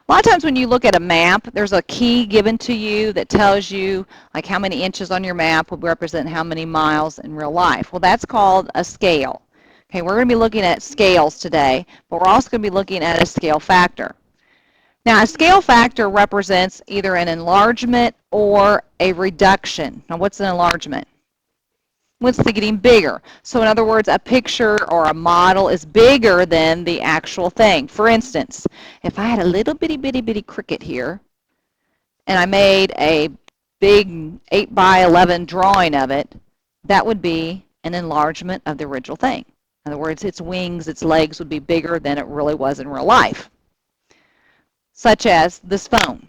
A lot of times when you look at a map, there's a key given to you that tells you like how many inches on your map would represent how many miles in real life. Well, that's called a scale. Okay, we're going to be looking at scales today, but we're also going to be looking at a scale factor. Now, a scale factor represents either an enlargement or a reduction. Now, what's an enlargement? What's the getting bigger? So in other words, a picture or a model is bigger than the actual thing. For instance, if I had a little bitty cricket here, and I made a big 8 by 11 drawing of it, that would be an enlargement of the original thing. In other words, its wings, its legs would be bigger than it really was in real life. Such as this phone,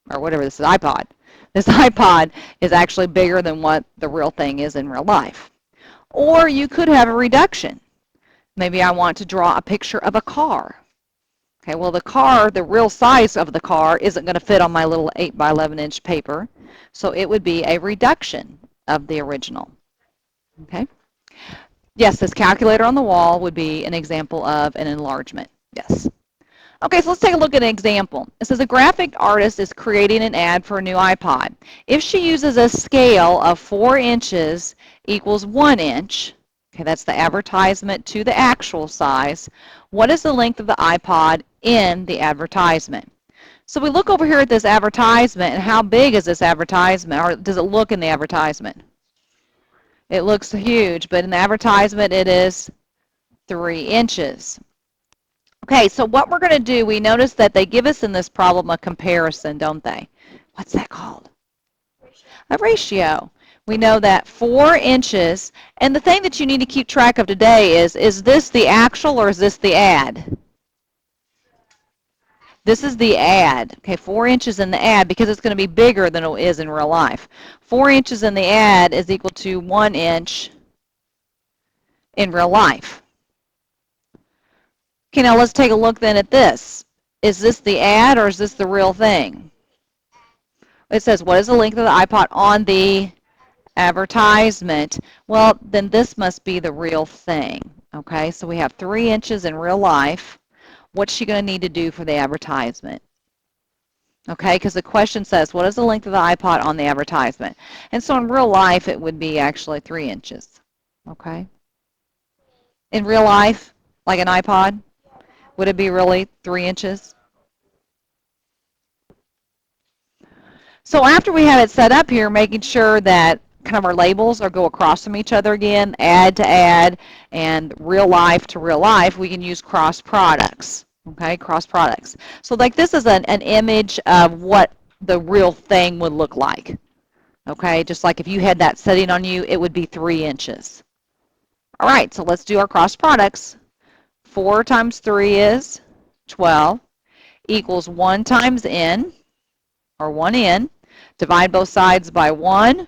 or whatever this is, iPod. This iPod is actually bigger than what the real thing is in real life. Or you could have a reduction. Maybe I want to draw a picture of a car. Okay, well the car, the real size of the car isn't going to fit on my little 8 by 11 inch paper, so it would be a reduction of the original. Okay? Yes, this calculator on the wall would be an example of an enlargement. Yes. Okay, so let's take a look at an example. It says a graphic artist is creating an ad for a new iPod. If she uses a scale of 4 inches equals 1 inch, okay, that's the advertisement to the actual size, what is the length of the iPod in the advertisement? So we look over here at this advertisement, and how big is this advertisement, or does it look in the advertisement? It looks huge, but in the advertisement it is 3 inches. Okay, so what we're going to do, we notice that they give us in this problem a comparison, don't they? What's that called? A ratio. We know that 4 inches, and the thing that you need to keep track of today is this the actual or is this the ad? This is the ad. Okay, 4 inches in the ad because it's going to be bigger than it is in real life. 4 inches in the ad is equal to 1 inch in real life. Okay, now let's take a look then at this. Is this the ad or is this the real thing? It says, what is the length of the iPod on the advertisement? Well, then this must be the real thing. Okay, so we have 3 inches in real life. What's she going to need to do for the advertisement? Okay, because the question says, what is the length of the iPod on the advertisement? And so in real life, it would be actually 3 inches. Okay? In real life, like an iPod? Would it be really 3 inches? So after we have it set up here, making sure that kind of our labels are go across from each other again, ad to ad, and real life to real life, we can use cross products. Okay, cross products. So like this is an image of what the real thing would look like. Okay, just like if you had that setting on you, it would be 3 inches. All right, so let's do our cross products. 4 times 3 is 12, equals 1 times n, or 1n. Divide both sides by 1,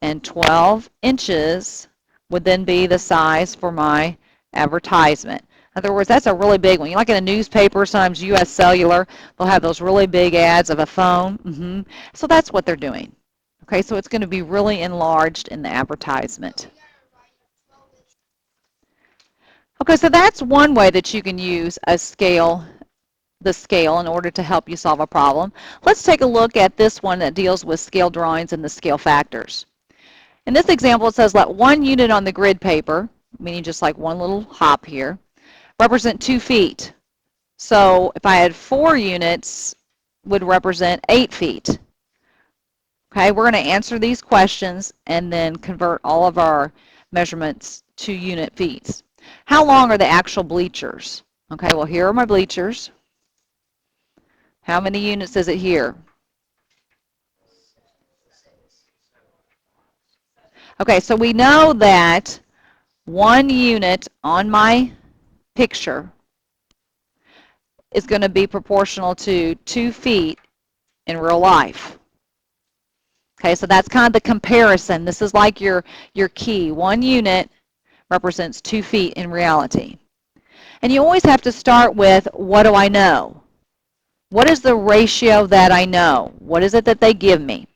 and 12 inches would then be the size for my advertisement. In other words, that's a really big one. You like in a newspaper, sometimes U.S. Cellular, they'll have those really big ads of a phone. So that's what they're doing. Okay, so it's going to be really enlarged in the advertisement. Okay, so that's one way that you can use a scale, the scale, in order to help you solve a problem. Let's take a look at this one that deals with scale drawings and the scale factors. In this example, it says let 1 unit on the grid paper, meaning just like one little hop here, represent 2 feet. So if I had 4 units, would represent 8 feet. Okay, we're going to answer these questions and then convert all of our measurements to unit feet. How long are the actual bleachers? Okay, well here are my bleachers. How many units is it here? Okay, so we know that 1 unit on my picture is going to be proportional to 2 feet in real life. Okay, so that's kind of the comparison. This is like your key. 1 unit represents 2 feet in reality. And you always have to start with, what do I know? What is the ratio that I know? What is it that they give me?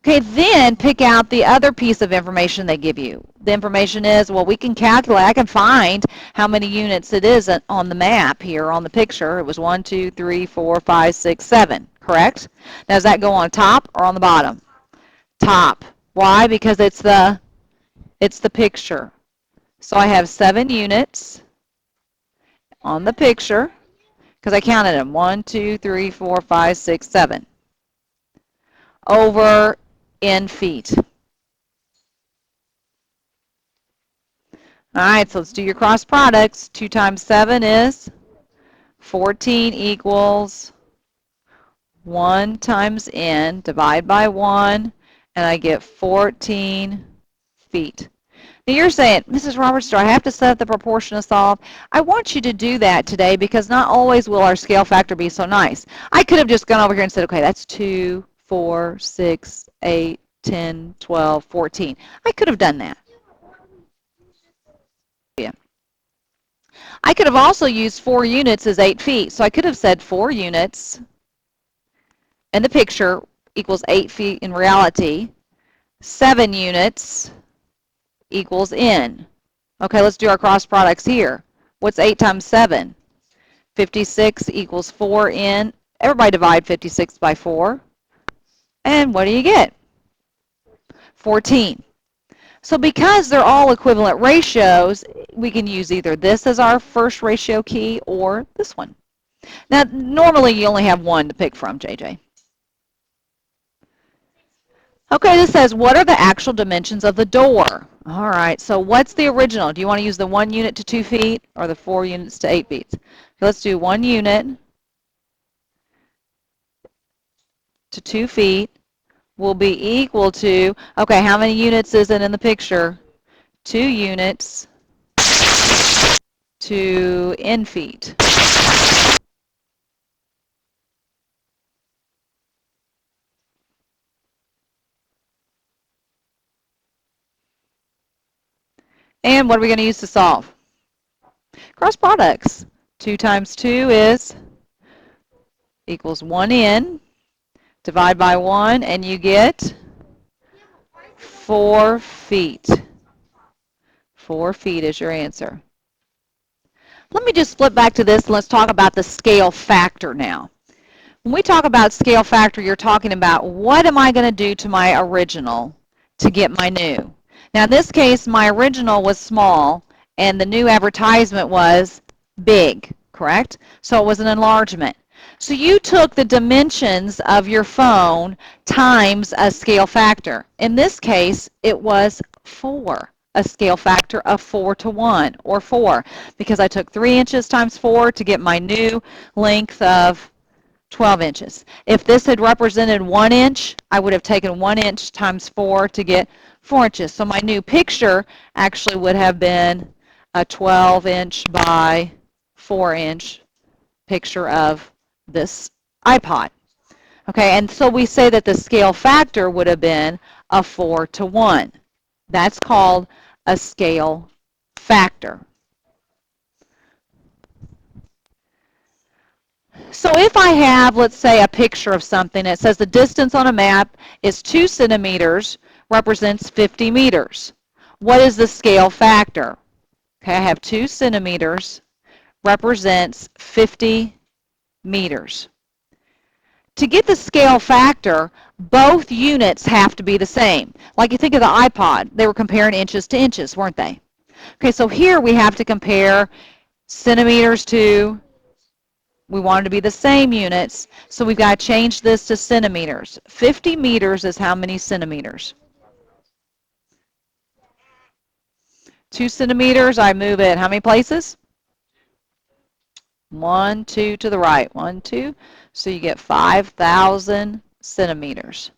Okay, then pick out the other piece of information they give you. The information is, well, we can calculate, I can find how many units it is on the map here on the picture. It was 1, 2, 3, 4, 5, 6, 7, correct? Now, does that go on top or on the bottom? Top. Why? Because it's the picture. So I have 7 units on the picture because I counted them. 1, 2, 3, 4, 5, 6, 7. Over in feet. All right, so let's do your cross products. 2 times 7 is 14 equals 1 times n, divide by 1, and I get 14 feet. Now you're saying, Mrs. Roberts, do I have to set the proportion to solve? I want you to do that today because not always will our scale factor be so nice. I could have just gone over here and said, okay, that's 2, 4, 6, 8, 10, 12, 14. I could have done that. Yeah. I could have also used 4 units as 8 feet. So I could have said 4 units in the picture equals 8 feet in reality. 7 units equals n. Okay, let's do our cross products here. What's 8 times 7? 56 equals 4n. Everybody divide 56 by 4. And what do you get? 14. So because they're all equivalent ratios, we can use either this as our first ratio key or this one. Now, normally you only have one to pick from, JJ. Okay, this says, what are the actual dimensions of the door? All right, so what's the original? Do you want to use the 1 unit to 2 feet or the 4 units to 8 feet? Let's do 1 unit to 2 feet will be equal to, okay, how many units is it in the picture? 2 units to n feet. And what are we going to use to solve? Cross products. 2 times 2 is equals 1n. Divide by 1, and you get 4 feet. 4 feet is your answer. Let me just flip back to this and let's talk about the scale factor now. When we talk about scale factor, you're talking about what am I going to do to my original to get my new. Now, in this case, my original was small, and the new advertisement was big, correct? So it was an enlargement. So you took the dimensions of your phone times a scale factor. In this case, it was 4, a scale factor of 4 to 1, or 4, because I took 3 inches times 4 to get my new length of 12 inches. If this had represented 1 inch, I would have taken 1 inch times 4 to get 4 inches. So my new picture actually would have been a 12-inch by 4-inch picture of this iPod. Okay, and so we say that the scale factor would have been a 4 to 1. That's called a scale factor. So if I have, let's say, a picture of something, it says the distance on a map is 2 centimeters, represents 50 meters. What is the scale factor? Okay, I have 2 centimeters, represents 50 meters. To get the scale factor, both units have to be the same. Like you think of the iPod, they were comparing inches to inches, weren't they? Okay, so here we have to compare centimeters to, we want it to be the same units, so we've got to change this to centimeters. 50 meters is how many centimeters? 2 centimeters, I move it how many places? 1, 2 to the right. 1, 2. So you get 5,000 centimeters.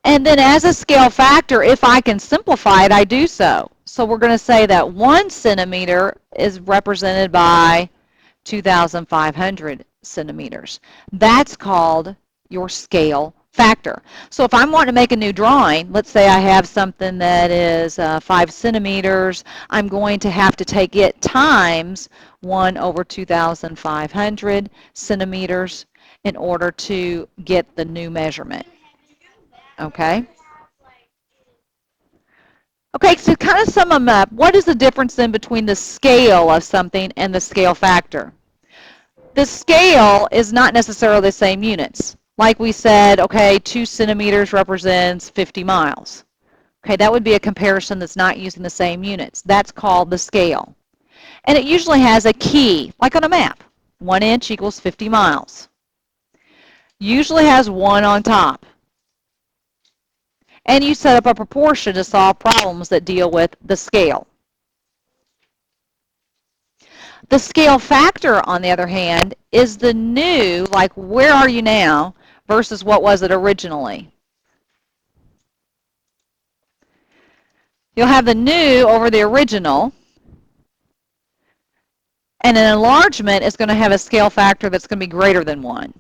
And then as a scale factor, if I can simplify it, I do so. So we're going to say that 1 centimeter is represented by 2,500 centimeters. That's called your scale factor. So if I'm wanting to make a new drawing, let's say I have something that is 5 centimeters, I'm going to have to take it times 1 over 2,500 centimeters, in order to get the new measurement. Okay? Okay, so kind of sum them up. What is the difference then between the scale of something and the scale factor? The scale is not necessarily the same units. Like we said, okay, 2 centimeters represents 50 miles. Okay, that would be a comparison that's not using the same units. That's called the scale. And it usually has a key, like on a map. 1 inch equals 50 miles. Usually has 1 on top. And you set up a proportion to solve problems that deal with the scale. The scale factor, on the other hand, is the new, like where are you now, versus what was it originally. You'll have the new over the original, and an enlargement is going to have a scale factor that's going to be greater than 1.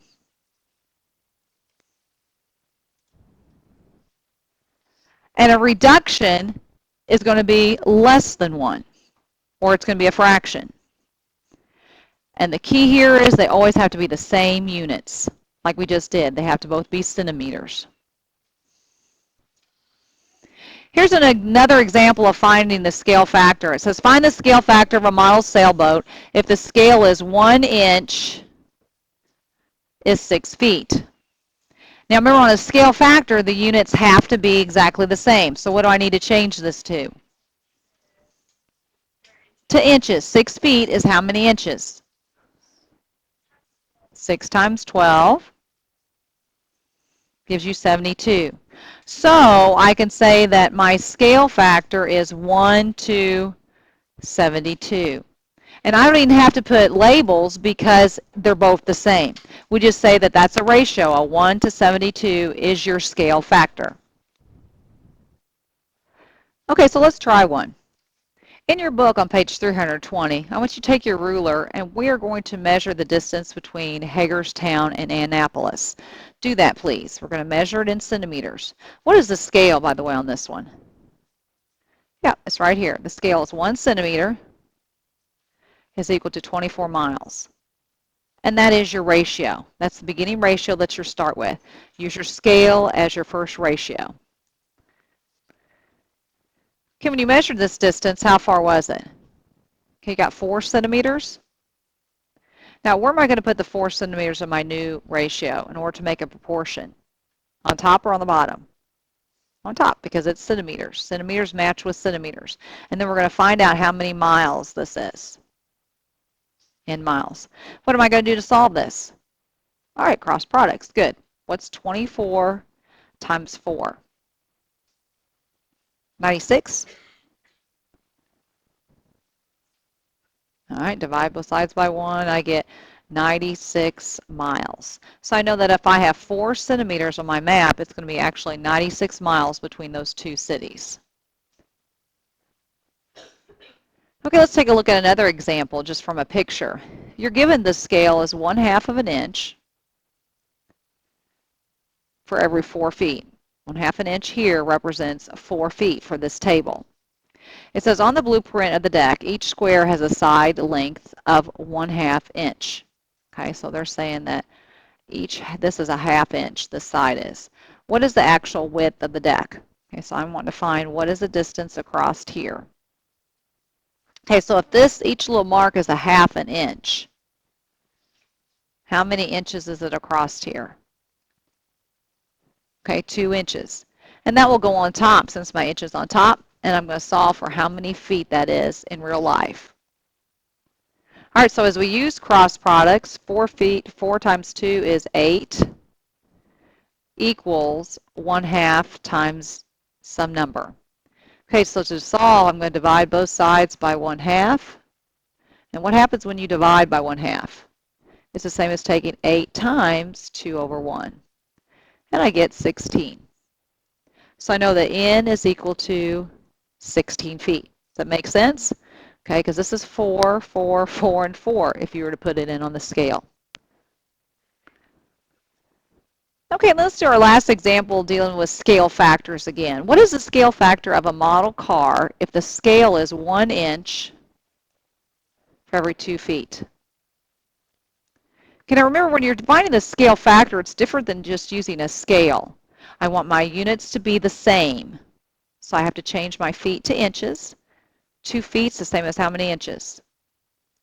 And a reduction is going to be less than 1, or it's going to be a fraction. And the key here is they always have to be the same units, like we just did. They have to both be centimeters. Here's another example of finding the scale factor. It says find the scale factor of a model sailboat if the scale is 1 inch is 6 feet. Now remember, on a scale factor, the units have to be exactly the same. So what do I need to change this to? To inches. 6 feet is how many inches? 6 times 12 gives you 72. So I can say that my scale factor is 1 to 72. And I don't even have to put labels because they're both the same. We just say that that's a ratio. A 1 to 72 is your scale factor. Okay, so let's try one. In your book on page 320, I want you to take your ruler and we are going to measure the distance between Hagerstown and Annapolis. Do that, please. We're going to measure it in centimeters. What is the scale, by the way, on this one? Yeah, it's right here. The scale is 1 centimeter is equal to 24 miles. And that is your ratio. That's the beginning ratio that you start with. Use your scale as your first ratio. Okay, when you measured this distance, how far was it? Okay, you got 4 centimeters. Now, where am I going to put the 4 centimeters in my new ratio in order to make a proportion? On top or on the bottom? On top, because it's centimeters. Centimeters match with centimeters. And then we're going to find out how many miles this is in miles. What am I going to do to solve this? All right, cross products. Good. What's 24 times 4? 96. All right, divide both sides by 1. I get 96 miles. So I know that if I have 4 centimeters on my map, it's going to be actually 96 miles between those two cities. Okay, let's take a look at another example just from a picture. You're given the scale as 1/2 of an inch for every 4 feet. 1/2 an inch here represents 4 feet for this table. It says on the blueprint of the deck, each square has a side length of 1/2 inch. Okay, so they're saying that this is a 1/2 inch, this side is. What is the actual width of the deck? Okay, so I want to find what is the distance across here. Okay, so if each little mark is a 1/2 an inch, how many inches is it across here? Okay, 2 inches. And that will go on top since my inch is on top, and I'm going to solve for how many feet that is in real life. All right, so as we use cross products, 4 feet, 4 times 2 is 8, equals 1/2 times some number. Okay, so to solve, I'm going to divide both sides by 1/2. And what happens when you divide by 1/2? It's the same as taking 8 times 2 over 1. And I get 16. So I know that n is equal to 16 feet. Does that make sense? Okay, because this is 4, 4, 4, and 4 if you were to put it in on the scale. Okay, let's do our last example dealing with scale factors again. What is the scale factor of a model car if the scale is 1 inch for every 2 feet? Okay, now remember when you're defining the scale factor, it's different than just using a scale. I want my units to be the same. So I have to change my feet to inches. 2 feet's the same as how many inches?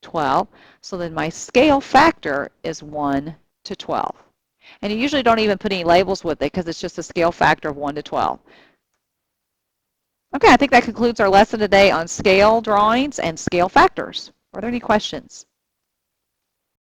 12. So then my scale factor is 1 to 12. And you usually don't even put any labels with it because it's just a scale factor of 1 to 12. Okay, I think that concludes our lesson today on scale drawings and scale factors. Are there any questions?